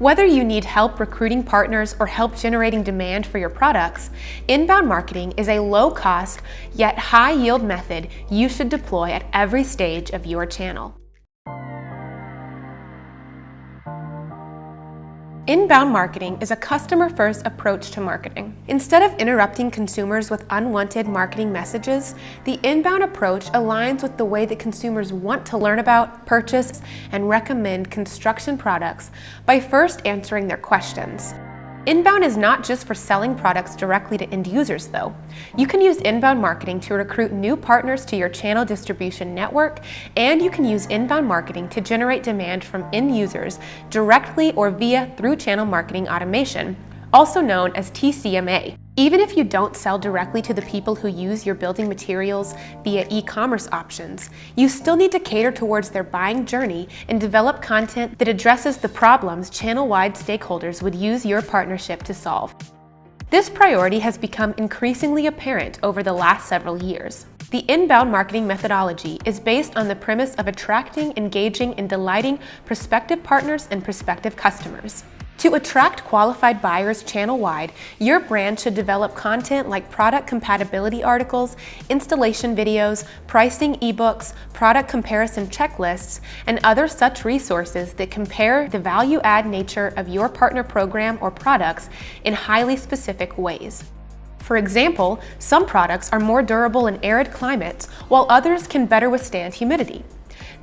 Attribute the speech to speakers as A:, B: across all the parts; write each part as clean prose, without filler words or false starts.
A: Whether you need help recruiting partners or help generating demand for your products, inbound marketing is a low-cost yet high-yield method you should deploy at every stage of your channel. Inbound marketing is a customer-first approach to marketing. Instead of interrupting consumers with unwanted marketing messages, the inbound approach aligns with the way that consumers want to learn about, purchase, and recommend construction products by first answering their questions. Inbound is not just for selling products directly to end users, though. You can use inbound marketing to recruit new partners to your channel distribution network, and you can use inbound marketing to generate demand from end users directly or via through channel marketing automation, also known as TCMA. Even if you don't sell directly to the people who use your building materials via e-commerce options, you still need to cater towards their buying journey and develop content that addresses the problems channel-wide stakeholders would use your partnership to solve. This priority has become increasingly apparent over the last several years. The inbound marketing methodology is based on the premise of attracting, engaging, and delighting prospective partners and prospective customers. To attract qualified buyers channel-wide, your brand should develop content like product compatibility articles, installation videos, pricing ebooks, product comparison checklists, and other such resources that compare the value-add nature of your partner program or products in highly specific ways. For example, some products are more durable in arid climates, while others can better withstand humidity.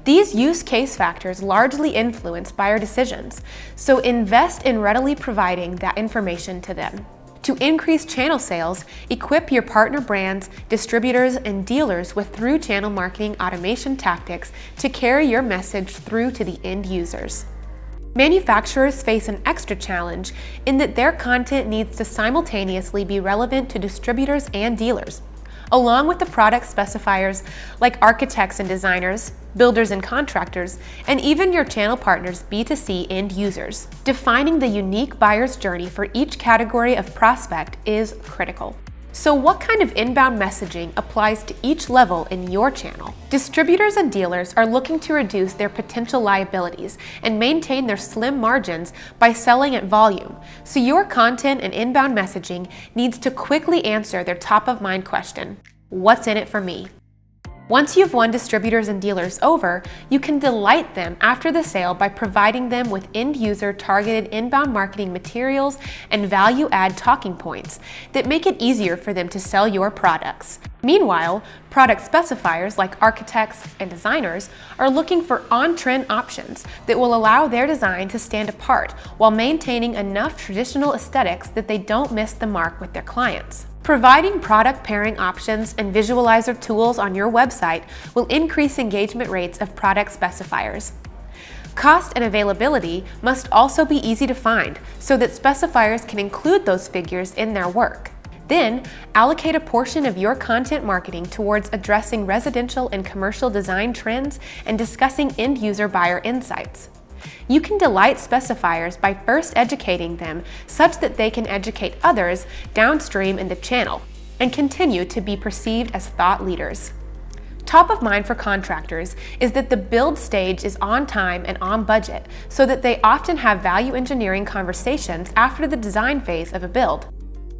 A: These use case factors largely influence buyer decisions, so invest in readily providing that information to them. To increase channel sales, equip your partner brands, distributors, and dealers with through-channel marketing automation tactics to carry your message through to the end users. Manufacturers face an extra challenge in that their content needs to simultaneously be relevant to distributors and dealers, along with the product specifiers like architects and designers, builders and contractors, and even your channel partners' B2C end users. Defining the unique buyer's journey for each category of prospect is critical. So what kind of inbound messaging applies to each level in your channel? Distributors and dealers are looking to reduce their potential liabilities and maintain their slim margins by selling at volume, so your content and inbound messaging needs to quickly answer their top-of-mind question: what's in it for me? Once you've won distributors and dealers over, you can delight them after the sale by providing them with end-user targeted inbound marketing materials and value-add talking points that make it easier for them to sell your products. Meanwhile, product specifiers like architects and designers are looking for on-trend options that will allow their design to stand apart while maintaining enough traditional aesthetics that they don't miss the mark with their clients. Providing product pairing options and visualizer tools on your website will increase engagement rates of product specifiers. Cost and availability must also be easy to find so that specifiers can include those figures in their work. Then, allocate a portion of your content marketing towards addressing residential and commercial design trends and discussing end-user buyer insights. You can delight specifiers by first educating them such that they can educate others downstream in the channel and continue to be perceived as thought leaders. Top of mind for contractors is that the build stage is on time and on budget, so that they often have value engineering conversations after the design phase of a build.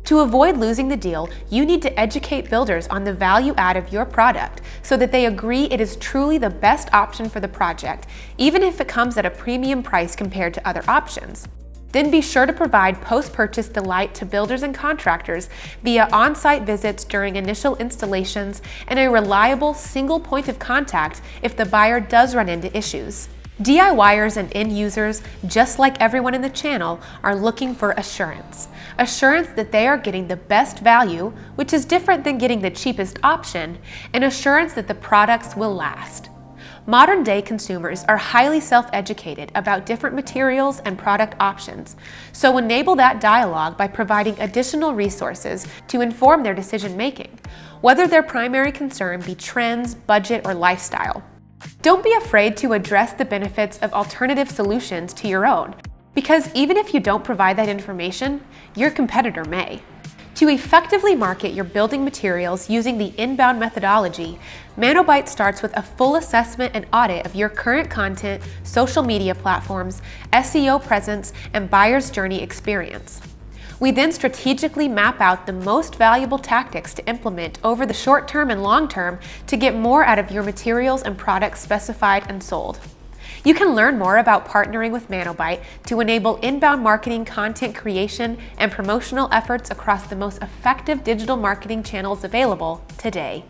A: To avoid losing the deal, you need to educate builders on the value add of your product so that they agree it is truly the best option for the project, even if it comes at a premium price compared to other options. Then be sure to provide post-purchase delight to builders and contractors via on-site visits during initial installations and a reliable single point of contact if the buyer does run into issues. DIYers and end users, just like everyone in the channel, are looking for assurance. Assurance that they are getting the best value, which is different than getting the cheapest option, and assurance that the products will last. Modern-day consumers are highly self-educated about different materials and product options, so enable that dialogue by providing additional resources to inform their decision-making, whether their primary concern be trends, budget, or lifestyle. Don't be afraid to address the benefits of alternative solutions to your own, because even if you don't provide that information, your competitor may. To effectively market your building materials using the inbound methodology, ManoBite starts with a full assessment and audit of your current content, social media platforms, SEO presence, and buyer's journey experience. We then strategically map out the most valuable tactics to implement over the short term and long term to get more out of your materials and products specified and sold. You can learn more about partnering with ManoBite to enable inbound marketing, content creation, and promotional efforts across the most effective digital marketing channels available today.